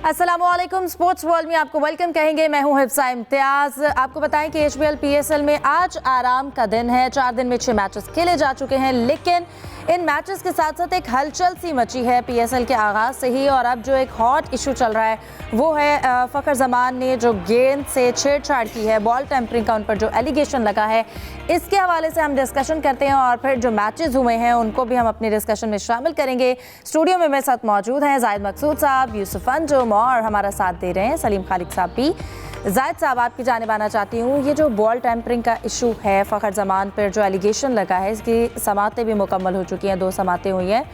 अस्सलामुअलैकुम। Sports world में आपको वेलकम कहेंगे। मैं हूं हिफ्सा इम्तियाज। आपको बताएं कि एचबीएल पीएसएल में आज आराम का दिन है। 4 दिन में 6 मैचेस खेले जा चुके हैं, लेकिन इन मैचेस के साथ साथ एक हलचल सी मची है पीएसएल के आगाज से ही। और अब जो एक हॉट इशू चल रहा है वो है फ़खर जमान ने जो गेंद से छेड़छाड़ की है, बॉल टेम्परिंग का उन पर जो एलिगेशन लगा है, इसके हवाले से हम डिस्कशन करते हैं और फिर जो मैचेस हुए हैं उनको भी हम अपने डिस्कशन में शामिल करेंगे। स्टूडियो में मेरे साथ मौजूद हैं जाहिद मकसूद साहब, यूसुफ अंजुम और हमारा साथ दे रहे हैं सलीम खालिक साहब भी। जाहिद साहब, आपकी जानिब आना चाहती हूँ, ये जो बॉल टेम्परिंग का इशू है, फ़खर जमान पर जो एलिगेशन लगा है, इसकी समातें भी मुकम्मल हो चुकी हैं, 2 समातें हुई हैं,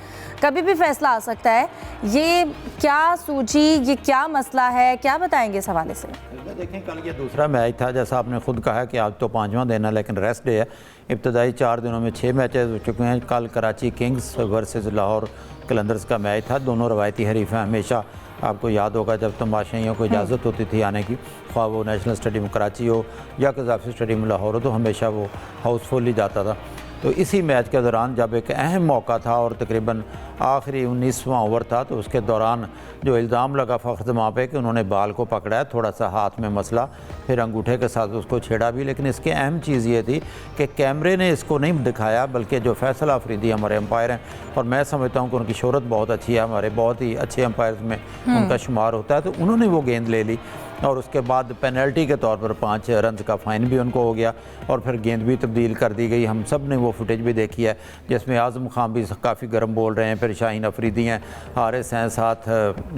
कभी भी फैसला आ सकता है। ये क्या सूझी, ये क्या मसला है, क्या बताएंगे इस हवाले से? देखें, कल ये दूसरा मैच था, जैसा आपने खुद कहा कि आज तो 5वां दिन है लेकिन रेस्ट डे है। इब्तदाई 4 दिनों में 6 मैचेस हो चुके हैं। कल कराची किंग्स वर्सेस लाहौर कलंदर्स का मैच था। दोनों रवायती हरीफ हैं। हमेशा आपको याद होगा जब तमाशाइयों को इजाज़त होती थी आने की, ख्वाह वो नेशनल स्टेडियम कराची हो या कज़ाफ़ी स्टेडियम लाहौर हो, तो हमेशा वो हाउसफुल ही जाता था। तो इसी मैच के दौरान जब एक अहम मौका था और तकरीबन आखिरी 19वां ओवर था, तो उसके दौरान जो इल्ज़ाम लगा फ़खर जमान पे कि उन्होंने बाल को पकड़ा है, थोड़ा सा हाथ में मसला, फिर अंगूठे के साथ उसको छेड़ा भी। लेकिन इसकी अहम चीज़ ये थी कि कैमरे ने इसको नहीं दिखाया, बल्कि जो फैसल अफरीदी हमारे एम्पायर हैं, और मैं समझता हूँ कि उनकी शोहरत बहुत अच्छी है, हमारे बहुत ही अच्छे एम्पायर्स में उनका शुमार होता है, तो उन्होंने वो गेंद ले ली और उसके बाद पेनल्टी के तौर पर 5 रन का फ़ाइन भी उनको हो गया और फिर गेंद भी तब्दील कर दी गई। हम सब ने वो फुटेज भी देखी है जिसमें आज़म खान भी काफ़ी गर्म बोल रहे हैं, फिर शाहीन अफरीदी हैं, हारिस हैं साथ,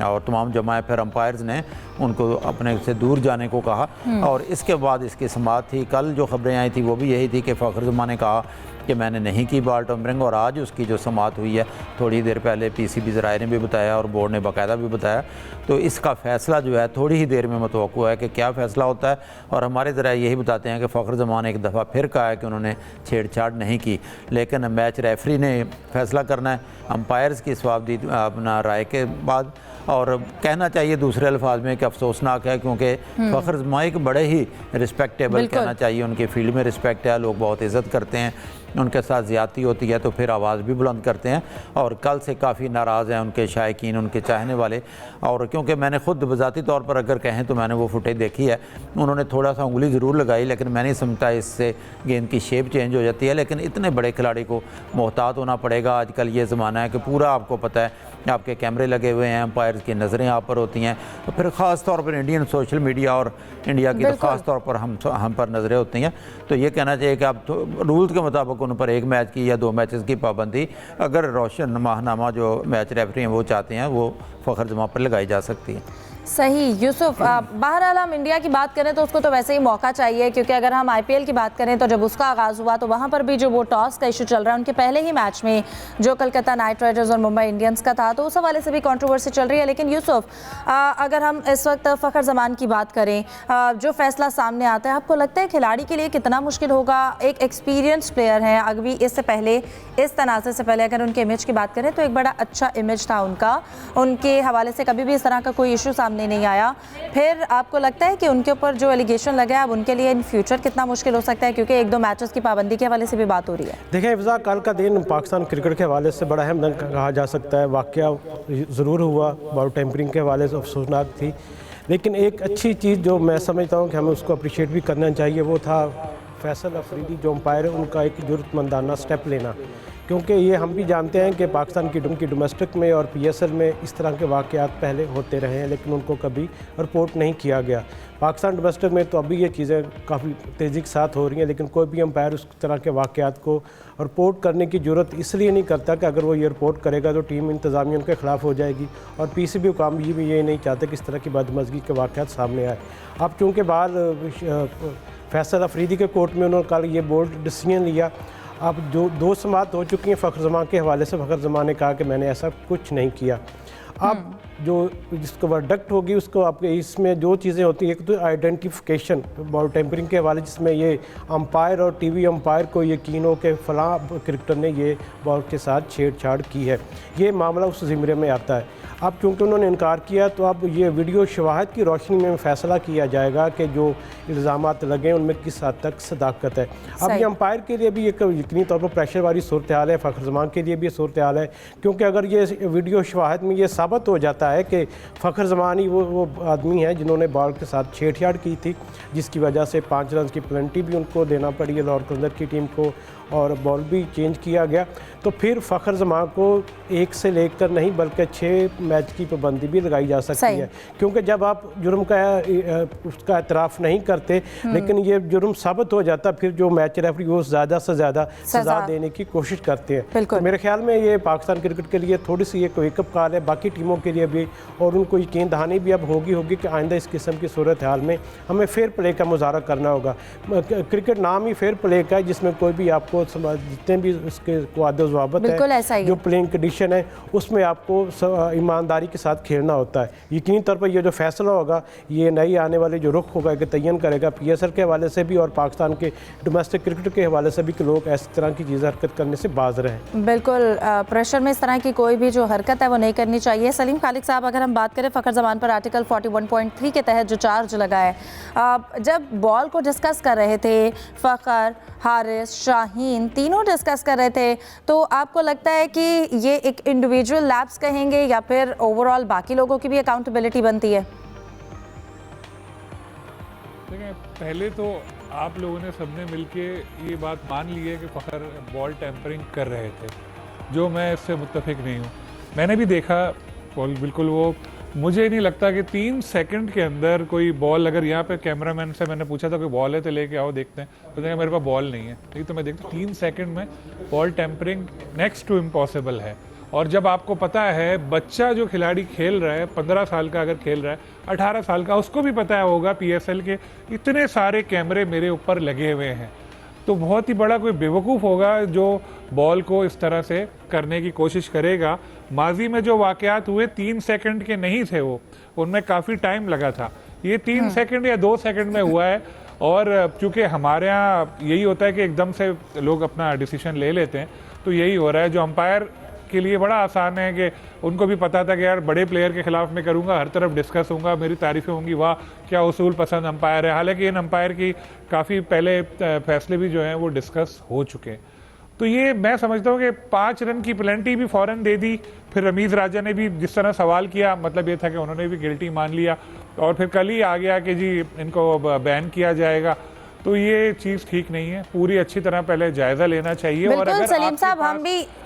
और तमाम जमाएँ, फिर अंपायर्स ने उनको अपने से दूर जाने को कहा। और इसके बाद इसकी समाअत थी। कल जो खबरें आई थी वो भी यही थी कि फ़खर जमान ने कहा कि मैंने नहीं की बॉल टेम्परिंग, और आज उसकी जो समाअत हुई है थोड़ी देर पहले पीसीबी ज़राए ने भी बताया और बोर्ड ने बाकायदा भी बताया। तो इसका फ़ैसला जो है थोड़ी ही देर में मतवक्को है कि क्या फ़ैसला होता है। और हमारे ज़राए यही बताते हैं कि फ़खर जमान ने एक दफ़ा फिर कहा है कि उन्होंने छेड़छाड़ नहीं की, लेकिन मैच रेफरी ने फ़ैसला करना है अंपायर्स की स्वाबदी अपना राय के बाद। और कहना चाहिए दूसरे अल्फाज में कि अफसोसनाक है, क्योंकि फ़खर जमान एक बड़े ही रिस्पेक्टेबल, कहना चाहिए उनकी फील्ड में रिस्पेक्ट है, लोग बहुत इज़्ज़त करते हैं, उनके साथ ज़्यादती होती है तो फिर आवाज़ भी बुलंद करते हैं। और कल से काफ़ी नाराज़ हैं उनके शायकीन, उनके चाहने वाले। और क्योंकि मैंने खुद बज़ाती तौर पर अगर कहें तो मैंने वो फुटेज देखी है, उन्होंने थोड़ा सा उंगली ज़रूर लगाई, लेकिन मैं नहीं समझता इससे गेंद की शेप चेंज हो जाती है। लेकिन इतने बड़े खिलाड़ी को मोहतात होना पड़ेगा। आजकल ये ज़माना है कि पूरा आपको पता है, आपके कैमरे लगे हुए हैं, एम्पायर्स की नज़रें आप पर होती हैं, तो फिर ख़ास तौर पर इंडियन सोशल मीडिया और इंडिया की तो ख़ास तौर पर हम पर नज़रें होती हैं। तो ये कहना चाहिए कि आप तो रूल्स के मुताबिक उन पर 1 मैच की या 2 मैचेस की पाबंदी, अगर रोशन माहनामा जो मैच रेफरी हैं वो चाहते हैं, वो फ़खर जमान पर लगाई जा सकती है। सही यूसुफ, बहरहाल हम इंडिया की बात करें तो उसको तो वैसे ही मौका चाहिए, क्योंकि अगर हम आईपीएल की बात करें तो जब उसका आगाज़ हुआ तो वहाँ पर भी जो वो टॉस का इशू चल रहा है, उनके पहले ही मैच में जो कलकत्ता नाइट राइडर्स और मुंबई इंडियंस का था, तो उस हवाले से भी कंट्रोवर्सी चल रही है। लेकिन यूसुफ, अगर हम इस वक्त फ़खर जमान की बात करें, जो फैसला सामने आता है, आपको लगता है खिलाड़ी के लिए कितना मुश्किल होगा? एक एक्सपीरियंस प्लेयर हैं, अभी इससे पहले, इस तनाज़े से पहले अगर उनके इमेज की बात करें तो एक बड़ा अच्छा इमेज था उनका, उनके हवाले से कभी भी इस तरह का कोई इशू सामने नहीं आया। फिर आपको लगता है कि उनके ऊपर जो एलिगेशन लगा है अब उनके लिए इन फ्यूचर कितना मुश्किल हो सकता है, क्योंकि 1-2 मैचेस की पाबंदी के हवाले से भी बात हो रही है? देखिए इफ्ज़ा, कल का दिन पाकिस्तान क्रिकेट के हवाले से बड़ा अहम दिन कहा जा सकता है। वाक़या ज़रूर हुआ, बॉल टेम्परिंग के हवाले से अफसोसनाक थी, लेकिन एक अच्छी चीज़ जो मैं समझता हूँ कि हमें उसको अप्रिशिएट भी करना चाहिए, वो था फैसल अफरीदी जो अंपायर है उनका एक ज़रूरतमंदाना स्टेप लेना। क्योंकि ये हम भी जानते हैं कि पाकिस्तान की डोमेस्टिक में और पीएसएल में इस तरह के वाक़यात पहले होते रहे हैं, लेकिन उनको कभी रिपोर्ट नहीं किया गया। पाकिस्तान डोमेस्टिक में तो अभी ये चीज़ें काफ़ी तेज़ी के साथ हो रही हैं, लेकिन कोई भी अंपायर उस तरह के वाक़यात को रिपोर्ट करने की ज़रूरत इसलिए नहीं करता कि अगर वो ये रिपोर्ट करेगा तो टीम इंतज़ामिया उनके ख़िलाफ़ हो जाएगी, और पीसीबी हुकाम भी ये नहीं चाहते कि इस तरह की बदमज़गी के वाक़यात सामने आए। अब चूँकि बाहर फैसल अफरीदी के कोर्ट में उन्होंने कल ये बोल्ड डिसीजन लिया। अब जो 2 समाअत हो चुकी हैं फ़खर जमान के हवाले से, फ़खर जमान ने कहा कि मैंने ऐसा कुछ नहीं किया। अब जो जिसको वर्डिक्ट होगी उसको आपके इसमें जो चीज़ें होती हैं, एक तो आइडेंटिफिकेशन बॉल टेम्परिंग के हवाले, जिसमें ये अंपायर और टीवी अंपायर को यकीन हो कि फ़लाँ क्रिकेटर ने ये बॉल के साथ छेड़छाड़ की है, ये मामला उस ज़िम्मे में आता है। अब चूँकि उन्होंने इनकार किया तो अब ये वीडियो शवाहद की रोशनी में फैसला किया जाएगा कि जो इल्ज़ामात लगे उनमें किस हद तक सदाकत है। अब ये अंपायर के लिए भी एक यकीनी तौर पर प्रेशर वाली सूरत हाल है, फ़खर जमान के लिए भी सूरत हाल है, क्योंकि अगर ये वीडियो शवाहद में ये साबित हो जाता है कि फ़खर जमान ही वो आदमी है जिन्होंने बॉल के साथ छेड़छाड़ की थी, जिसकी वजह से 5 रन की पेनल्टी भी उनको देना पड़ी है लाहौर कलंदर की टीम को और बॉल भी चेंज किया गया, तो फिर फ़खर जमान को 1 से लेकर नहीं बल्कि 6 मैच की पाबंदी भी लगाई जा सकती है, क्योंकि जब आप जुर्म का उसका एतराफ़ नहीं करते लेकिन ये जुर्म साबित हो जाता, फिर जो मैच रेफरी वो ज़्यादा से ज़्यादा सज़ा देने की कोशिश करते हैं। तो मेरे ख्याल में ये पाकिस्तान क्रिकेट के लिए थोड़ी सी एक वेकअप कॉल है, बाकी टीमों के लिए भी, और उनको यकीन दहानी भी अब होगी कि आइंदा इस किस्म की सूरत हाल में हमें फेयर प्ले का मुजाहरा करना होगा। क्रिकेट नाम ही फेयर प्ले का है, जिसमें कोई भी आपको जितने भी उसके वादे-ज़वाबत है, जो प्लेइंग कंडीशन है, उसमें आपको ईमानदारी के साथ खेलना होता है। यकीनी तौर पर ये जो फैसला होगा ये नई आने वाले जो रुख होगा कि तयन करेगा PSL के हवाले से भी और पाकिस्तान के डोमेस्टिक क्रिकेट के हवाले से भी कि लोग इस तरह की चीज़ें हरकत करने से बाज रहें। बिल्कुल, प्रेशर में इस तरह की कोई भी जो हरकत है वो नहीं करनी चाहिए। सलीम खालिक साहब, अगर हम बात करें फ़खर जमान पर आर्टिकल 41.3 के तहत जो चार्ज लगा है, जब बॉल को डिस्कस कर रहे थे फ़खर, हारिस, शाहीन तीनों डिस्कस कर रहे थे, तो आपको लगता है कि ये एक इंडिविजुअल लैप्स कहेंगे या फिर ओवरऑल बाकी लोगों की भी अकाउंटेबिलिटी बनती है? देखिए, पहले तो आप लोगों ने सबने मिलके ये बात मान ली है कि फ़खर बॉल टेम्परिंग कर रहे थे, जो मैं इससे मुत्तफिक नहीं हूँ। मैंने भी देखा बॉल, बिल्कुल वो, मुझे नहीं लगता कि 3 सेकंड के अंदर कोई बॉल, अगर यहाँ पे कैमरामैन से मैंने पूछा था कोई बॉल है तो लेके आओ देखते हैं, तो देखा मेरे पास बॉल नहीं है, ठीक, तो मैं देखता 3 सेकंड में ball tampering next to impossible है। और जब आपको पता है बच्चा जो खिलाड़ी खेल रहा है 15 साल का अगर खेल रहा है, 18 साल का, उसको भी पता होगा PSL के इतने सारे कैमरे मेरे ऊपर लगे हुए हैं, तो बहुत ही बड़ा कोई बेवकूफ़ होगा जो बॉल को इस तरह से करने की कोशिश करेगा। माजी में जो वाक़यात हुए 3 सेकंड के नहीं थे, वो उनमें काफ़ी टाइम लगा था, ये 3 सेकंड या 2 सेकंड में हुआ है। और चूँकि हमारे यहाँ यही होता है कि एकदम से लोग अपना डिसीजन ले लेते हैं, तो यही हो रहा है। जो अंपायर के लिए बड़ा आसान है कि उनको भी पता था कि यार बड़े प्लेयर के खिलाफ मैं करूंगा, हर तरफ डिस्कस होऊंगा, मेरी तारीफ़ें होंगी, वाह क्या उसूल पसंद अंपायर है। हालांकि इन अंपायर की काफ़ी पहले फैसले भी जो हैं वो डिस्कस हो चुके हैं। तो ये मैं समझता हूँ कि 5 रन की पेनल्टी भी फ़ौरन दे दी, फिर रमीज़ राजा ने भी जिस तरह सवाल किया, मतलब ये था कि उन्होंने भी गिल्टी मान लिया, और फिर कल ही आ गया कि जी इनको बैन किया जाएगा। तो ये चीज़ ठीक नहीं है, पूरी अच्छी तरह पहले जायज़ा लेना चाहिए। और अगर सलीम साहब,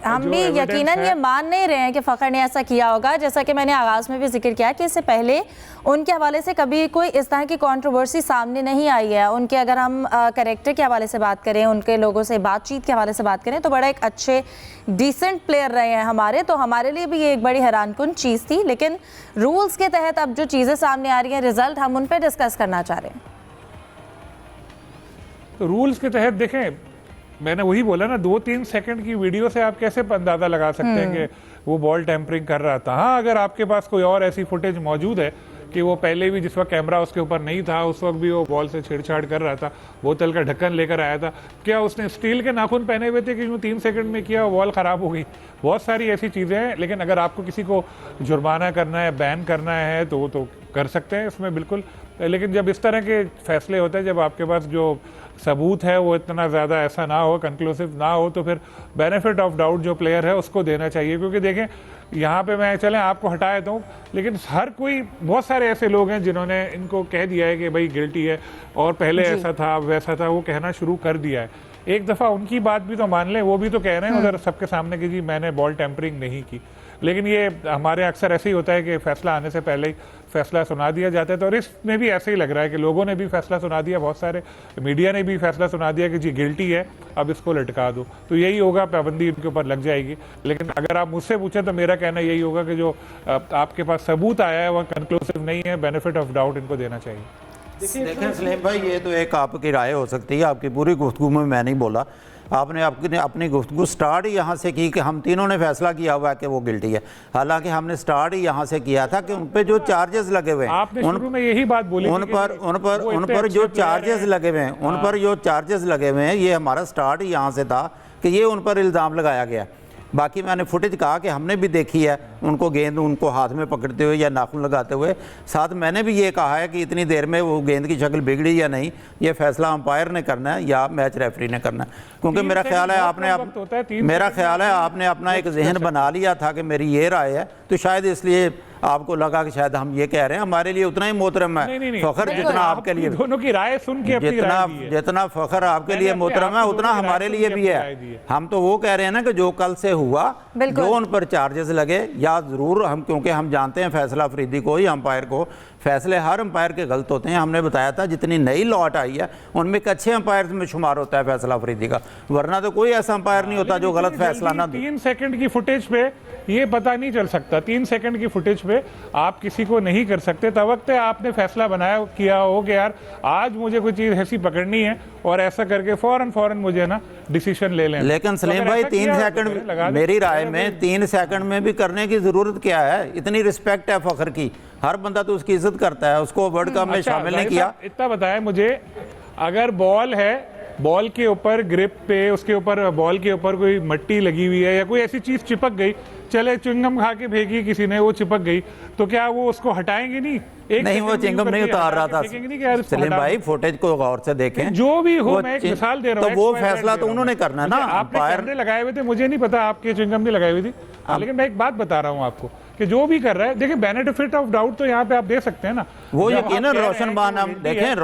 हम भी यकीनन ये मान नहीं रहे हैं कि फ़खर ने ऐसा किया होगा, जैसा कि मैंने आगाज़ में भी जिक्र किया कि इससे पहले उनके हवाले से कभी कोई इस तरह की कंट्रोवर्सी सामने नहीं आई है। उनके अगर हम कैरेक्टर के हवाले से बात करें, उनके लोगों से बातचीत के हवाले से बात करें, तो बड़ा एक अच्छे डिसेंट प्लेयर रहे हैं हमारे, तो हमारे लिए भी ये एक बड़ी हैरानकुन चीज़ थी। लेकिन रूल्स के तहत अब जो चीज़ें सामने आ रही हैं, रिजल्ट, हम उन पर डिस्कस करना चाह रहे हैं। तो रूल्स के तहत देखें, मैंने वही बोला ना, 2-3 सेकंड की वीडियो से आप कैसे अंदाज़ा लगा सकते हैं कि वो बॉल टेम्परिंग कर रहा था। हाँ, अगर आपके पास कोई और ऐसी फुटेज मौजूद है कि वो पहले भी जिस वक्त कैमरा उसके ऊपर नहीं था उस वक्त भी वो बॉल से छेड़छाड़ कर रहा था, बोतल का ढक्कन लेकर आया था, क्या उसने स्टील के नाखून पहने हुए थे कि यूँ 3 सेकंड में किया बॉल ख़राब हो गई, बहुत सारी ऐसी चीज़ें हैं। लेकिन अगर आपको किसी को जुर्माना करना है, बैन करना है, तो वो तो कर सकते हैं इसमें बिल्कुल। लेकिन जब इस तरह के फैसले होते हैं, जब आपके पास जो सबूत है वो इतना ज़्यादा ऐसा ना हो, कंक्लूसिव ना हो, तो फिर बेनिफिट ऑफ डाउट जो प्लेयर है उसको देना चाहिए। क्योंकि देखें, यहाँ पे मैं चलें आपको हटा देता हूँ, लेकिन हर कोई, बहुत सारे ऐसे लोग हैं जिन्होंने इनको कह दिया है कि भाई गिल्टी है और पहले ऐसा था वैसा था, वो कहना शुरू कर दिया है। एक दफ़ा उनकी बात भी तो मान लें, वो भी तो कह रहे हैं उधर सबके सामने कि जी मैंने बॉल टेम्परिंग नहीं की। लेकिन ये हमारे अक्सर ऐसे ही होता है कि फ़ैसला आने से पहले ही फ़ैसला सुना दिया जाता है। तो और इसमें भी ऐसे ही लग रहा है कि लोगों ने भी फ़ैसला सुना दिया, बहुत सारे मीडिया ने भी फ़ैसला सुना दिया कि जी गिल्टी है, अब इसको लटका दो। तो यही होगा, पाबंदी इनके ऊपर लग जाएगी। लेकिन अगर आप मुझसे पूछें तो मेरा कहना यही होगा कि जो आपके पास सबूत आया है वह कंक्लूसिव नहीं है, बेनिफिट ऑफ डाउट इनको देना चाहिए। देखें सलीम भाई, ये तो एक आपकी राय हो सकती है, आपकी पूरी गुफ्तगू में मैं नहीं बोला। आपने अपनी गुफ्तगू स्टार्ट ही यहाँ से की कि हम तीनों ने फैसला किया हुआ है कि वो गिल्टी है। हालांकि हमने स्टार्ट ही यहाँ से किया था कि उन पे जो चार्जेस लगे हुए हैं, आपने शुरू में यही बात बोली, उन पर जो चार्जेस लगे हुए हैं, उन पर जो चार्जेस लगे हुए हैं, ये हमारा स्टार्ट ही यहाँ से था कि ये उन पर इल्ज़ाम लगाया गया। बाकी मैंने फुटेज कहा कि हमने भी देखी है उनको गेंद उनको हाथ में पकड़ते हुए या नाखून लगाते हुए। साथ मैंने भी ये कहा है कि इतनी देर में वो गेंद की शक्ल बिगड़ी या नहीं, ये फैसला अंपायर ने करना है या मैच रेफरी ने करना है। क्योंकि मेरा ख्याल है आपने अपना एक जहन बना लिया था कि मेरी ये राय है, तो शायद इसलिए आपको लगा कि शायद हम ये कह रहे हैं। हमारे लिए उतना ही मोहतरम है फखर जितना आपके लिए, दोनों की राय सुन के अपनी राय दी है। जितना फखर आपके लिए मोहतरम है उतना हमारे लिए भी है। हम तो वो कह रहे हैं ना कि जो कल से हुआ, जो उन पर चार्जेस लगे, या जरूर हम, क्योंकि हम जानते हैं फैसला अफरीदी को ही, अंपायर को, फैसले हर अंपायर के गलत होते हैं। हमने बताया था जितनी नई लॉट आई है उनमें एक अच्छे अंपायर में शुमार होता है फैसला अफरीदी का, वरना तो कोई ऐसा अंपायर नहीं होता जो गलत फैसला ना दे। 3 सेकंड की फुटेज पे ये पता नहीं चल सकता, 3 सेकंड की फुटेज पे आप किसी को नहीं कर सकते। तब वक्त आपने फैसला बनाया किया हो कि यार आज मुझे कोई चीज़ ऐसी पकड़नी है और ऐसा करके फौरन मुझे ना डिसीजन ले लें। लेकिन सलीम भाई 3 सेकंड, मेरी राय में 3 सेकंड में भी करने की जरूरत क्या है? इतनी रिस्पेक्ट है फखर की, हर बंदा तो उसकी इज्जत करता है, उसको वर्ल्ड कप में शामिल नहीं किया। इतना बताया मुझे, अगर बॉल है, बॉल के ऊपर ग्रिप पे, उसके ऊपर बॉल के ऊपर कोई मिट्टी लगी हुई है या कोई ऐसी चीज चिपक गई, चले च्युइंगम खा के फेंकी किसी ने, वो चिपक गई, तो क्या वो उसको हटाएंगे नहीं? नहीं, वो च्युइंगम नहीं उतार रहा था सलीम भाई, फुटेज को गौर से देखें। जो भी हो, मैं एक मिसाल दे रहा हूँ, तो वो फैसला तो उन्होंने करना ना। आपने कैमरे लगाए हुए थे, मुझे नहीं पता आपके च्युइंगम नहीं लगाई हुई थी, लेकिन मैं एक बात बता रहा हूँ आपको कि जो भी कर रहा है, देखिए बेनिफिट ऑफ डाउट तो यहाँ पे आप दे सकते हैं ना। वो यकीनन रोशन माहनामा, देखें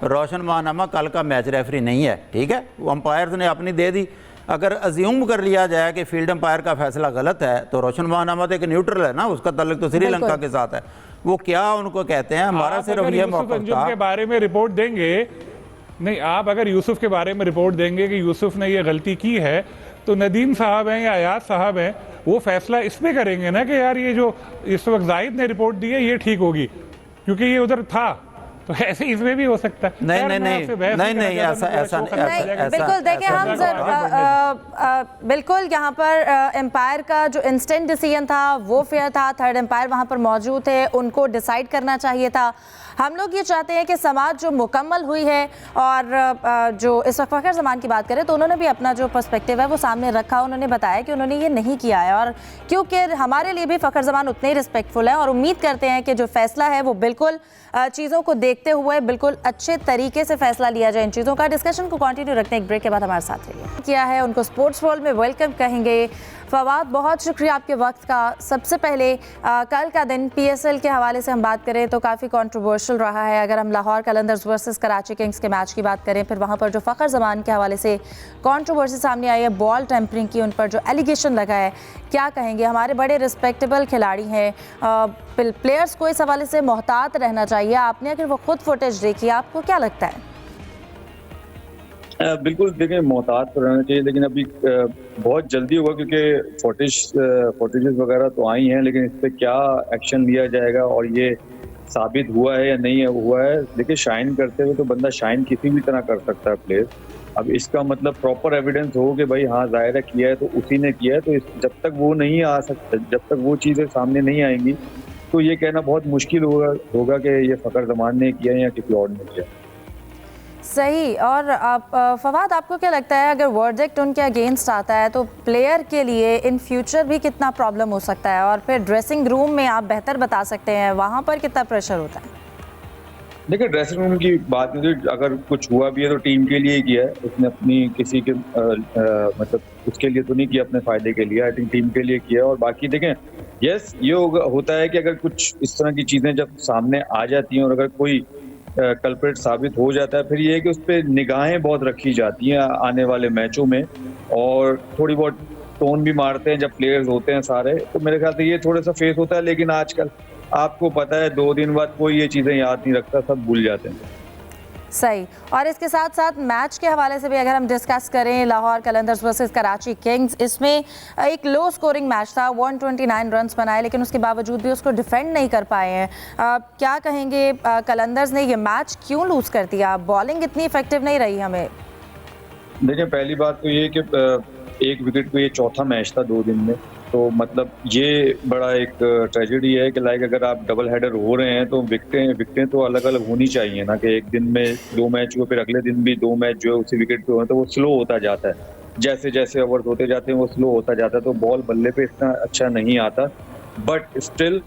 रोशन माहनामा कल का मैच रेफरी नहीं है, ठीक है, वो अंपायर ने अपनी दे दी। अगर अज्यूम कर लिया जाए कि फील्ड अंपायर का फैसला गलत है, तो रोशन माहनामा तो एक न्यूट्रल है ना, उसका ताल्लुक तो श्रीलंका के साथ है। वो क्या उनको कहते हैं, हमारा सिर्फ ये मौका के बारे में रिपोर्ट देंगे, नहीं आप अगर यूसुफ के बारे में रिपोर्ट देंगे कि यूसुफ ने ये गलती की है, तो नदीम साहब हैं या अयाज साहब हैं, वो फैसला इसमें करेंगे ना कि यार ये जो इस वक्त जाहिद ने रिपोर्ट दी है ये ठीक होगी, क्योंकि ये उधर था। तो ऐसे इसमें भी हो सकता है। नहीं ऐसा बिल्कुल देखिए, हम बिल्कुल यहाँ पर एम्पायर का जो इंस्टेंट डिसीजन था वो फेयर था। थर्ड एम्पायर वहाँ पर मौजूद थे, उनको डिसाइड करना चाहिए था। हम लोग ये चाहते हैं कि समाज जो मुकम्मल हुई है, और जो इस वक्त फ़खर ज़मान की बात करें तो उन्होंने भी अपना जो पर्सपेक्टिव है वो सामने रखा। उन्होंने बताया कि उन्होंने ये नहीं किया है, और क्योंकि हमारे लिए भी फ़खर ज़मान उतने ही रिस्पेक्टफुल है, और उम्मीद करते हैं कि जो फैसला है वो बिल्कुल चीज़ों को देखते हुए बिल्कुल अच्छे तरीके से फैसला लिया जाए इन चीज़ों का। डिस्कशन को कंटिन्यू रखते हैं, एक ब्रेक के बाद हमारे साथ रहिए। किया है उनको स्पोर्ट्स वर्ल्ड में वेलकम कहेंगे। फवाद, बहुत शुक्रिया आपके वक्त का। सबसे पहले कल का दिन PSL के हवाले से हम बात करें तो काफ़ी कंट्रोवर्शियल रहा है। अगर हम लाहौर कलंदर्स वर्सेस कराची किंग्स के मैच की बात करें, फिर वहाँ पर जो फ़खर ज़मान के हवाले से कंट्रोवर्सी सामने आई है, बॉल टेम्परिंग की, उन पर जो एलिगेशन लगा है, क्या कहेंगे? हमारे बड़े रिस्पेक्टेबल खिलाड़ी हैं, प्लेयर्स को इस हवाले से मोहतात रहना चाहिए। आपने अगर वो खुद फुटेज देखी, आपको क्या लगता है? बिल्कुल, देखिए मोहतात तो रहना चाहिए, लेकिन अभी बहुत जल्दी होगा क्योंकि फुटेजेस वगैरह तो आई हैं, लेकिन इस पर क्या एक्शन लिया जाएगा और ये साबित हुआ है या नहीं हुआ है। देखिए, शाइन करते हुए तो बंदा शाइन किसी भी तरह कर सकता है प्लेयर। अब इसका मतलब प्रॉपर एविडेंस हो कि भाई हाँ ज़ाहिर किया है तो उसी ने किया है, तो जब तक वो नहीं आ सकता, जब तक वो चीज़ें सामने नहीं आएंगी, तो ये कहना बहुत मुश्किल होगा कि ये फ़खर ज़मान ने किया या किसी और ने किया। सही। और फवाद, आपको क्या लगता है अगर वर्डिक्ट उनके अगेंस्ट आता है तो प्लेयर के लिए इन फ्यूचर भी कितना प्रॉब्लम हो सकता है? और फिर ड्रेसिंग रूम में आप बेहतर बता सकते हैं, वहाँ पर कितना प्रेशर होता है? देखिए, ड्रेसिंग रूम की बात नहीं, अगर कुछ हुआ भी है तो टीम के लिए किया है उसने, अपनी किसी के मतलब उसके लिए तो नहीं किया, अपने फ़ायदे के लिए। आई थिंक टीम के लिए किया। और बाकी देखें, यस ये होता है कि अगर कुछ इस तरह की चीज़ें जब सामने आ जाती हैं और अगर कोई कल्प्रेट साबित हो जाता है, फिर ये है कि उस पर निगाहें बहुत रखी जाती हैं आने वाले मैचों में, और थोड़ी बहुत टोन भी मारते हैं जब प्लेयर्स होते हैं सारे। तो मेरे ख्याल से ये थोड़ा सा फेस होता है, लेकिन आजकल आपको पता है 2 दिन बाद कोई ये चीज़ें याद नहीं रखता, सब भूल जाते हैं। सही। और इसके साथ साथ मैच के हवाले से भी अगर हम डिस्कस करें, लाहौर कलंदर्स वर्सेस कराची किंग्स, इसमें एक लो स्कोरिंग मैच था, 129 रन्स बनाए, लेकिन उसके बावजूद भी उसको डिफेंड नहीं कर पाए हैं। क्या कहेंगे, कलंदर्स ने ये मैच क्यों लूज़ कर दिया? बॉलिंग इतनी इफेक्टिव नहीं रही हमें। देखिए, पहली बात तो ये कि 1 विकेट पे ये चौथा मैच था 2 दिन में, तो मतलब ये बड़ा एक ट्रेजेडी है कि लाइक अगर आप डबल हेडर हो रहे हैं तो विकेटें तो अलग अलग होनी चाहिए ना, कि एक दिन में 2 मैच हुए फिर अगले दिन भी 2 मैच जो है उसी विकेट पे हो, तो वो स्लो होता जाता है। जैसे जैसे ओवर्स होते जाते हैं वो स्लो होता जाता है, तो बॉल बल्ले पे इतना अच्छा नहीं आता। बट स्टिल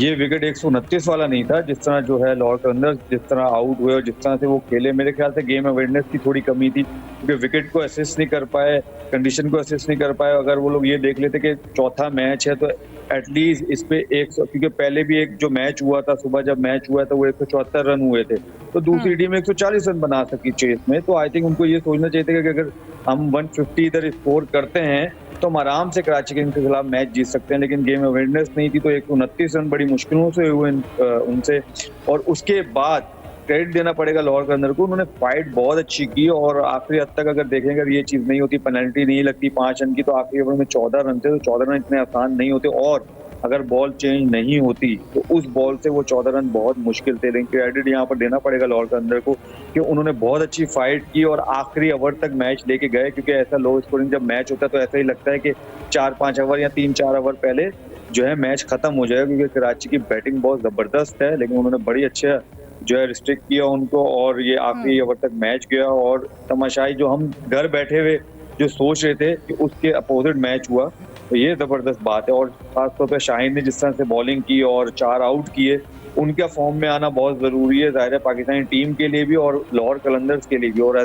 ये विकेट 129 वाला नहीं था, जिस तरह जो है लाहौर कलंदर्स जिस तरह आउट हुए और जिस तरह से वो खेले, मेरे ख्याल से गेम अवेयरनेस की थोड़ी कमी थी, क्योंकि विकेट को असिस्ट नहीं कर पाए, कंडीशन को असिस्ट नहीं कर पाए। अगर वो लोग ये देख लेते कि चौथा मैच है तो एटलीस्ट इस पे 100, क्योंकि पहले भी एक जो मैच हुआ था सुबह, जब मैच हुआ था वो 174 रन हुए थे, तो दूसरी टीम 140 रन बना सकी चेस में। तो आई थिंक उनको ये सोचना चाहिए था कि अगर हम 150 इधर स्कोर करते हैं तो हम आराम से कराची किंग्स के खिलाफ मैच जीत सकते हैं, लेकिन गेम अवेयरनेस नहीं थी, तो 129 रन बड़ी मुश्किलों से हुए उनसे। और उसके बाद क्रेडिट देना पड़ेगा लाहौर कलंदर को, उन्होंने फाइट बहुत अच्छी की और आखिरी हद तक अगर देखें, अगर ये चीज नहीं होती, पेनल्टी नहीं लगती 5 रन की, तो आखिरी ओवर में 14 रन थे, तो 14 रन इतने आसान नहीं होते। और अगर बॉल चेंज नहीं होती तो उस बॉल से वो 14 रन बहुत मुश्किल थे। लेकिन क्रेडिट यहाँ पर देना पड़ेगा लाहौर कलंदर को कि उन्होंने बहुत अच्छी फाइट की और आखिरी ओवर तक मैच लेके गए, क्योंकि ऐसा लो स्कोरिंग जब मैच होता है तो ऐसा ही लगता है कि 4-5 ओवर या 3-4 ओवर पहले जो है मैच खत्म हो जाएगा, क्योंकि कराची की बैटिंग बहुत जबरदस्त है। लेकिन उन्होंने बड़ी अच्छा जो है रिस्ट्रिक्ट किया उनको और ये आखिरी ओवर तक मैच गया। और तमाशाई जो हम घर बैठे हुए जो सोच रहे थे कि उसके अपोजिट मैच हुआ, तो ये जबरदस्त बात है। और खासतौर पर शाहीन ने जिस तरह से बॉलिंग की और 4 आउट किए, उनका फॉर्म में आना बहुत जरूरी है, जाहिर है पाकिस्तानी टीम के लिए भी और लाहौर कलंदर्स के लिए भी। और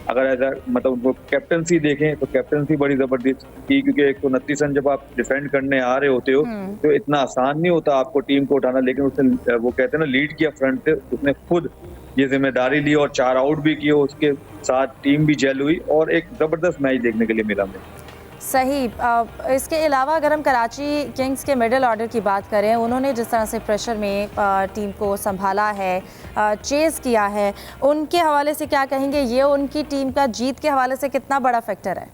अगर ऐसा मतलब उनको कैप्टनसी देखें तो कैप्टनसी बड़ी जबरदस्त की, क्योंकि 129 रन जब आप डिफेंड करने आ रहे होते हो तो इतना आसान नहीं होता आपको टीम को उठाना। लेकिन उसने वो कहते हैं ना लीड किया फ्रंट से, उसने खुद ये जिम्मेदारी ली और 4 आउट भी किए, उसके साथ टीम भी जेल हुई और एक जबरदस्त मैच देखने के लिए मिला हमें। सही। इसके अलावा अगर हम कराची किंग्स के मिडिल ऑर्डर की बात करें, उन्होंने जिस तरह से प्रेशर में टीम को संभाला है, चेज़ किया है, उनके हवाले से क्या कहेंगे? ये उनकी टीम का जीत के हवाले से कितना बड़ा फैक्टर है?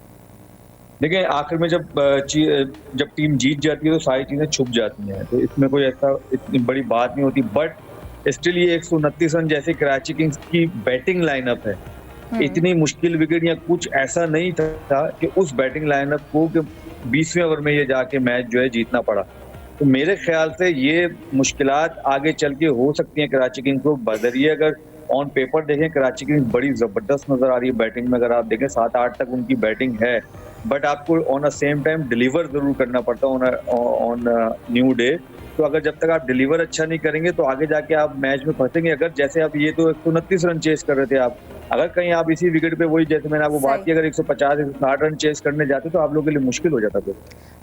देखिए आखिर में जब टीम जीत जाती है तो सारी चीजें छुप जाती हैं, तो इसमें कोई ऐसा इतनी बड़ी बात नहीं होती। बट स्टिल ये 129 रन जैसे कराची किंग्स की बैटिंग लाइनअप है, इतनी मुश्किल विकेट या कुछ ऐसा नहीं था कि उस बैटिंग लाइनअप को कि 20वें ओवर में ये जाके मैच जो है जीतना पड़ा। तो मेरे ख्याल से ये मुश्किलात आगे चल के हो सकती हैं कराची किंग्स को। बदरिए अगर ऑन पेपर देखें कराची किंग्स बड़ी जबरदस्त नजर आ रही है बैटिंग में, अगर आप देखें 7-8 तक उनकी बैटिंग है, बट आपको on a same time deliver जरूर करना पड़ता है ऑन न्यू डे। तो अगर जब तक आप डिलीवर अच्छा नहीं करेंगे तो आगे जाके आप मैच में फंसेंगे। अगर जैसे आप ये तो 129 रन चेस कर रहे थे आप, अगर कहीं आप इसी विकेट पे वही जैसे मैंने आपको बात की अगर 150-160 रन चेस करने जाते तो आप लोगों के लिए मुश्किल हो जाता। फिर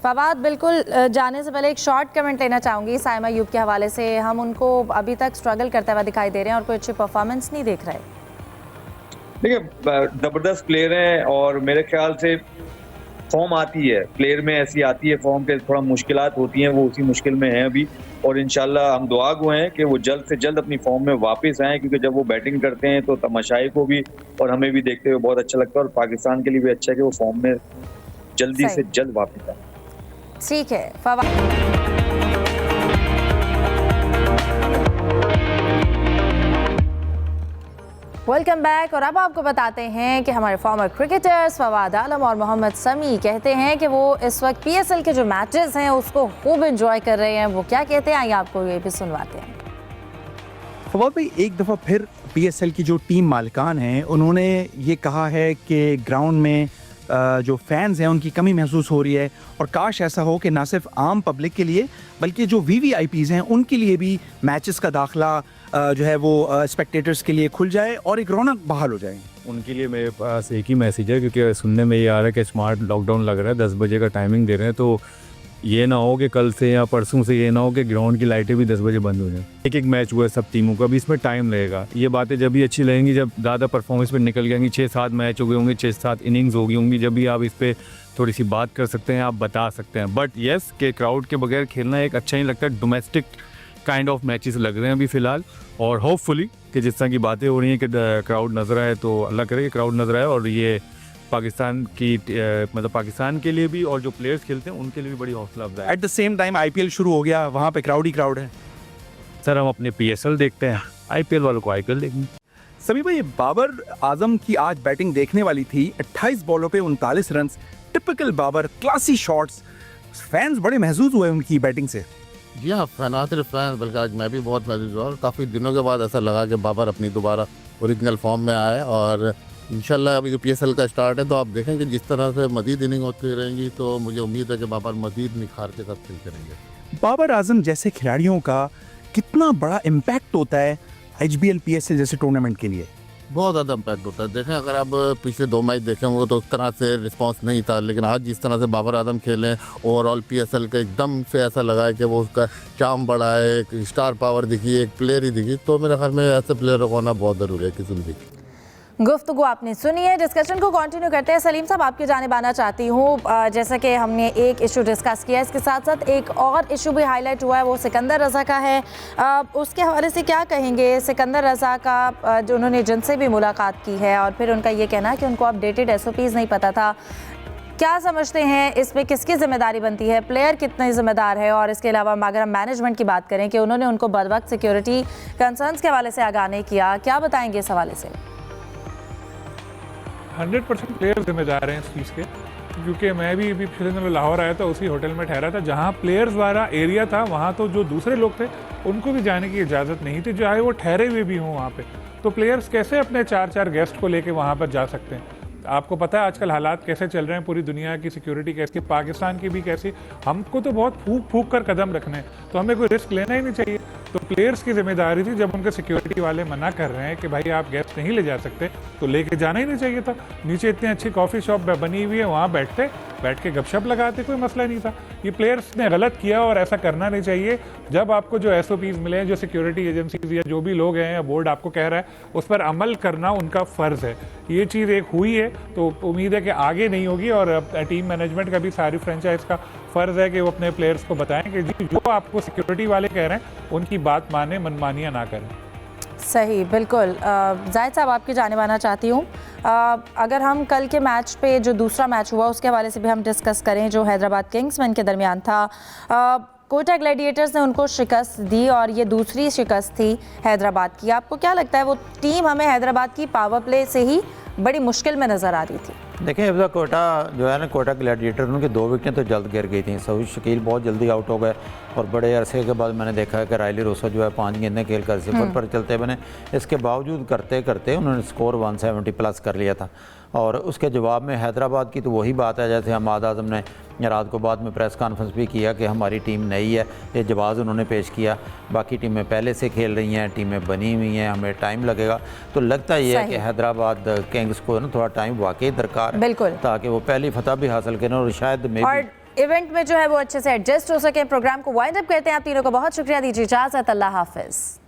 फवाद, बिल्कुल जाने से पहले एक शॉर्ट कमेंट लेना चाहूँगी साइमा अयूब के हवाले से। हम उनको अभी तक स्ट्रगल करते हुए दिखाई दे रहे हैं और कोई अच्छी परफॉर्मेंस नहीं देख रहे। देखिए जबरदस्त प्लेयर हैं और मेरे ख्याल से फॉर्म आती है, प्लेयर में ऐसी आती है फॉर्म के थोड़ा मुश्किलात होती हैं, वो उसी मुश्किल में हैं अभी। और इंशाल्लाह हम दुआ गो हैं कि वो जल्द से जल्द अपनी फॉर्म में वापस आएँ, क्योंकि जब वो बैटिंग करते हैं तो तमाशाई को भी और हमें भी देखते हुए बहुत अच्छा लगता है और पाकिस्तान के लिए भी अच्छा है कि वो फॉर्म में जल्दी से जल्द वापस आए। ठीक है फवाद। Welcome back. और अब आपको बताते हैं कि हमारे फॉर्मर क्रिकेटर्स फवाद आलम और मोहम्मद समी कहते हैं कि वो इस वक्त पीएसएल के जो मैचेस हैं उसको खूब एंजॉय कर रहे हैं। वो क्या कहते हैं आइए आपको ये भी सुनवाते हैं। फवाद भाई, एक दफ़ा फिर पीएसएल की जो टीम मालिकान हैं उन्होंने ये कहा है कि ग्राउंड में जो फैंस हैं उनकी कमी महसूस हो रही है और काश ऐसा हो कि ना सिर्फ आम पब्लिक के लिए बल्कि जो वीवीआईपीज़ हैं उनके लिए भी मैचेस का दाखिला जो है वो स्पेक्टेटर्स के लिए खुल जाए और एक रौनक बहाल हो जाए। उनके लिए मेरे पास एक ही मैसेज है, क्योंकि सुनने में ये आ रहा है कि स्मार्ट लॉकडाउन लग रहा है, 10 बजे का टाइमिंग दे रहे हैं, तो ये ना हो कि कल से या परसों से ये ना हो कि ग्राउंड की लाइटें भी 10 बजे बंद हो जाएं। एक मैच हुआ है सब टीमों का, अभी इसमें टाइम लगेगा। ये बातें जब भी अच्छी लगेंगी जब ज़्यादा परफॉर्मेंस पे निकल जाएंगी, 6-7 मैच हो गए होंगे, 6-7 इनिंग्स हो गई होंगी, जब भी आप इस पर थोड़ी सी बात कर सकते हैं, आप बता सकते हैं। बट येस के क्राउड के बगैर खेलना एक अच्छा नहीं लगता। डोमेस्टिक काइंड ऑफ मैचेस लग रहे हैं अभी फ़िलहाल, और होपफुली कि जिस तरह की बातें हो रही हैं कि क्राउड नज़र आए, तो अल्लाह करे कि क्राउड नज़र आए और ये पाकिस्तान की मतलब पाकिस्तान के लिए भी और जो प्लेयर्स खेलते हैं उनके लिए भी बड़ी हौसला अफजाई। At the same time IPL शुरू हो गया, वहाँ पे क्राउड ही क्राउड है। सर हम अपने पीएसएल देखते हैं, आईपीएल वालों को आईपीएल देखेंगे। सभी भाई, बाबर आजम की आज बैटिंग देखने वाली थी। 28 बॉलों पे 39 run, typical Babar, classy shots. Fans बड़े महसूस हुए उनकी बैटिंग से। जी हाँ, ना सिर्फ फैन बल्कि आज मैं भी बहुत महसूस हुआ और काफ़ी दिनों के बाद ऐसा लगा कि बाबर अपनी दोबारा ओरिजिनल फॉर्म में आए और इंशाल्लाह अभी PSL का स्टार्ट है, तो आप देखें कि जिस तरह से मजीद इनिंग होती रहेंगी तो मुझे उम्मीद है कि बाबर मजीद निखार के साथ खेलते रहेंगे। बाबर आजम जैसे खिलाड़ियों का कितना बड़ा इम्पैक्ट होता है HBL PSL जैसे टूर्नामेंट के लिए? बहुत ज़्यादा इम्पैक्ट होता है। देखें अगर आप पिछले 2 मैच देखें होंगे तो उस तरह से रिस्पांस नहीं था, लेकिन आज जिस तरह से बाबर आजम खेले ओवरऑल PSL का एकदम से ऐसा लगा है कि वो उसका चार्म बढ़ा है, एक स्टार पावर दिखी, एक प्लेयर ही दिखी। तो मेरे ख्याल में ऐसे प्लेयर होना बहुत ज़रूरी है किसी भी। गुफ्तगू आपने सुनी है, डिस्कशन को कंटिन्यू करते हैं। सलीम साहब, आपकी जानिब आना चाहती हूँ। जैसा कि हमने एक इशू डिस्कस किया, इसके साथ साथ एक और इशू भी हाईलाइट हुआ है, वो सिकंदर रज़ा का है। उसके हवाले से क्या कहेंगे? सिकंदर रज़ा का जो उन्होंने जिनसे भी मुलाकात की है और फिर उनका ये कहना है कि उनको अपडेटेड SOPs नहीं पता था। क्या समझते हैं इसमें किसकी जिम्मेदारी बनती है? प्लेयर कितने जिम्मेदार है? और इसके अलावा अगर हम मैनेजमेंट की बात करें कि उन्होंने उनको बरवक्त सिक्योरिटी कंसर्न्स के हवाले से आगाह नहीं किया, क्या बताएंगे इस हवाले से? 100% प्लेयर जिम्मेदार हैं इस चीज़ के, क्योंकि मैं भी अभी पिछले दिनों लाहौर आया था, उसी होटल में ठहरा था जहाँ प्लेयर्स वाला एरिया था। वहाँ तो जो दूसरे लोग थे उनको भी जाने की इजाज़त नहीं थी, चाहे वो ठहरे हुए भी हों वहाँ पे। तो प्लेयर्स कैसे अपने 4-4 गेस्ट को लेके वहाँ पर जा सकते हैं? आपको पता है आजकल हालात कैसे चल रहे हैं, पूरी दुनिया की सिक्योरिटी कैसी, पाकिस्तान की भी कैसी। हमको तो बहुत फूक फूक कर कदम रखने हैं, तो हमें कोई रिस्क लेना ही नहीं चाहिए। तो प्लेयर्स की जिम्मेदारी थी, जब उनके सिक्योरिटी वाले मना कर रहे हैं कि भाई आप गेस्ट नहीं ले जा सकते, तो लेके जाना ही नहीं चाहिए था। नीचे इतनी अच्छी कॉफ़ी शॉप बनी हुई है, वहाँ बैठ के गपशप लगाते, कोई मसला नहीं था। ये प्लेयर्स ने गलत किया और ऐसा करना नहीं चाहिए। जब आपको जो SOPs मिले हैं, जो सिक्योरिटी एजेंसीज या जो भी लोग हैं या बोर्ड आपको कह रहा है, उस पर अमल करना उनका फ़र्ज़ है। ये चीज़ एक हुई है तो उम्मीद है कि आगे नहीं होगी, और टीम मैनेजमेंट का भी, सारी फ्रेंचाइज का फ़र्ज़ है कि वो अपने प्लेयर्स को बताएं कि जी जो आपको सिक्योरिटी वाले कह रहे हैं उनकी बात माने, मनमानियाँ ना करें। सही, बिल्कुल। जाहिद साहब, आपकी जानिब आना चाहती हूँ। अगर हम कल के मैच पे, जो दूसरा मैच हुआ, उसके हवाले से भी हम डिस्कस करें, जो हैदराबाद किंग्स में इनके दरमियान था। कोटा ग्लैडिएटर्स ने उनको शिकस्त दी और ये दूसरी शिकस्त थी हैदराबाद की। आपको क्या लगता है, वो टीम हमें हैदराबाद की पावर प्ले से ही बड़ी मुश्किल में नज़र आ रही थी? देखिए, अब कोटा जो है ना, कोटा ग्लैडिएटर, उनकी 2 विकेटें तो जल्द गिर गई थी। सऊद शकील बहुत जल्दी आउट हो गए और बड़े अरसे के बाद मैंने देखा है कि रायली रोसो जो है 5 गेंदें खेल कर 0 पर चलते बने। इसके बावजूद करते करते उन्होंने स्कोर 170 प्लस कर लिया था। और उसके जवाब में हैदराबाद की तो वही बात है, जैसे हमाद आज़म ने रात को बाद में प्रेस कॉन्फ्रेंस भी किया कि हमारी टीम नई है, ये जवाब उन्होंने पेश किया। बाकी टीमें पहले से खेल रही हैं, टीमें बनी हुई हैं, हमें टाइम लगेगा। तो लगता ये है कि हैदराबाद किंग्स को ना थोड़ा टाइम वाकई दरकार है, बिल्कुल, ताकि वो पहली फतह भी हासिल करें और शायद इवेंट में जो है वो अच्छे से एडजस्ट हो सके। प्रोग्राम को वाइंड अप करते हैं। आप तीनों को बहुत शुक्रिया, दीजिए इजाज़त, अल्लाह हाफिज़।